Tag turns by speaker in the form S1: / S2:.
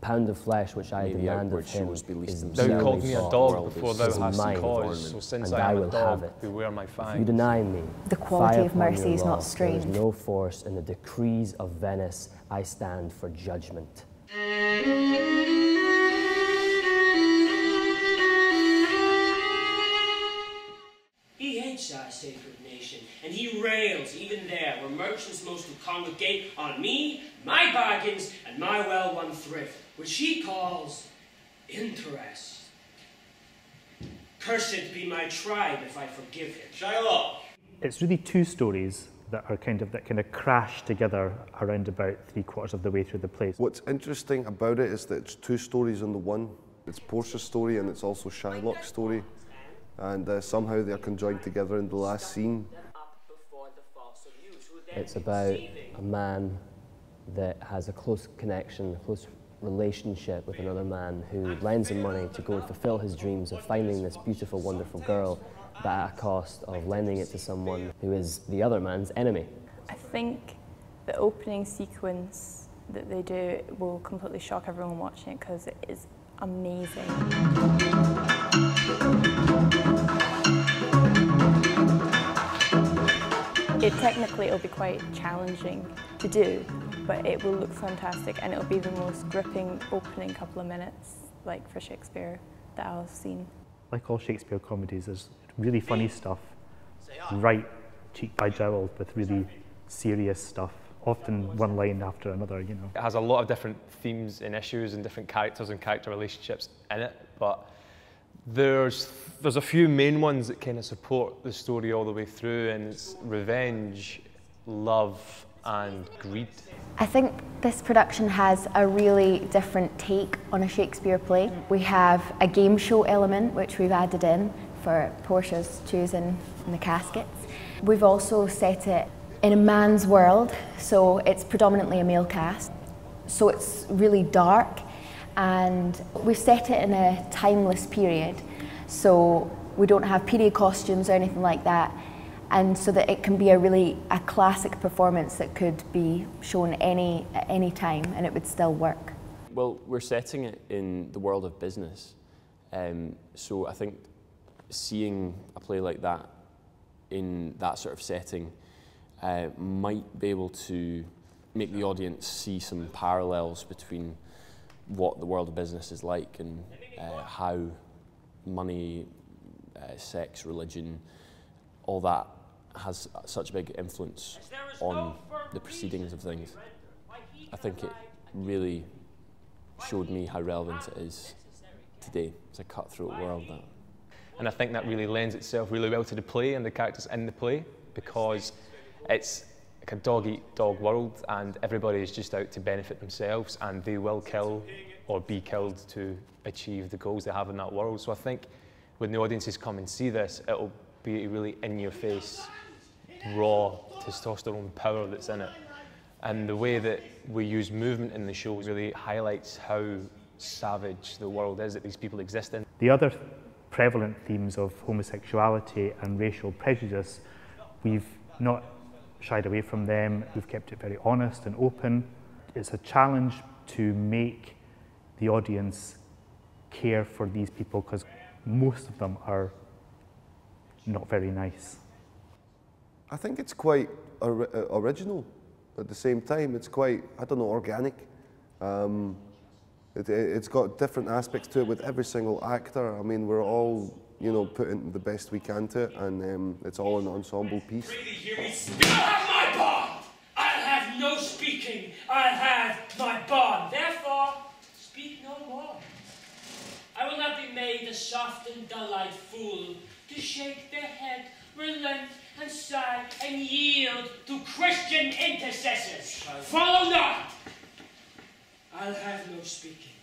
S1: pound of flesh which I demand of him is
S2: Thou called me a dog before thou hast
S1: mine,
S2: cause, so since
S1: and
S2: I am
S1: will
S2: a dog,
S1: have it.
S2: beware my fangs.
S1: If you deny me,
S3: the quality of
S1: upon
S3: mercy
S1: your
S3: is
S1: law.
S3: not strained.
S1: There is no force in the decrees of Venice. I stand for judgment.
S4: He hates our sacred nation, and he rails even there where merchants mostly congregate on me, my bargains, and my well-won thrift, which he calls interest. Cursed be my tribe if I forgive him. Shylock!
S5: It's really two stories that kind of crash together around about 3/4 of the way through the play.
S6: What's interesting about it is that it's two stories in the one. It's Portia's story and it's also Shylock's story. And somehow they're conjoined together in the last scene.
S1: It's about a man that has a close connection, a close relationship with another man who lends him money to go and fulfill his dreams of finding this beautiful, wonderful girl, but at a cost of lending it to someone who is the other man's enemy.
S7: I think the opening sequence that they do will completely shock everyone watching it because it is amazing. Technically it'll be quite challenging to do, but it will look fantastic and it'll be the most gripping opening couple of minutes, like for Shakespeare, that I've seen.
S5: Like all Shakespeare comedies, there's really funny stuff, right cheek by jowl with really serious stuff, often one line after another, you know.
S2: It has a lot of different themes and issues and different characters and character relationships in it, but there's a few main ones that kind of support the story all the way through, and it's revenge, love, and greed.
S3: I think this production has a really different take on a Shakespeare play. We have a game show element which we've added in for Portia's choosing the caskets. We've also set it in a man's world, so it's predominantly a male cast. So it's really dark, and we've set it in a timeless period, so we don't have period costumes or anything like that, and so that it can be a classic performance that could be shown at any time and it would still work.
S8: Well, we're setting it in the world of business, so I think seeing a play like that in that sort of setting might be able to make the audience see some parallels between what the world of business is like and how money, sex, religion, all that has such a big influence on the proceedings of things. I think it really showed me how relevant it is today. It's a cutthroat world, that.
S2: And I think that really lends itself really well to the play and the characters in the play, because it's like a dog-eat-dog world and everybody is just out to benefit themselves, and they will kill or be killed to achieve the goals they have in that world. So I think when the audiences come and see this, it'll be a really in-your-face, raw testosterone power that's in it. And the way that we use movement in the show really highlights how savage the world is that these people exist in.
S5: The other prevalent themes of homosexuality and racial prejudice, we've not shied away from them. We've kept it very honest and open. It's a challenge to make the audience care for these people because most of them are not very nice.
S6: I think it's quite original at the same time. It's quite, I don't know, organic. It's got different aspects to it with every single actor. I mean, we're all, you know, putting the best we can to it, and it's all an ensemble piece.
S4: I'll have my bond! I'll have no speaking. I'll have my bond. Therefore, speak no more. I will not be made a soft and dull-eyed fool to shake the head, relent, and sigh, and yield to Christian intercessors. Follow not! I'll have no speaking.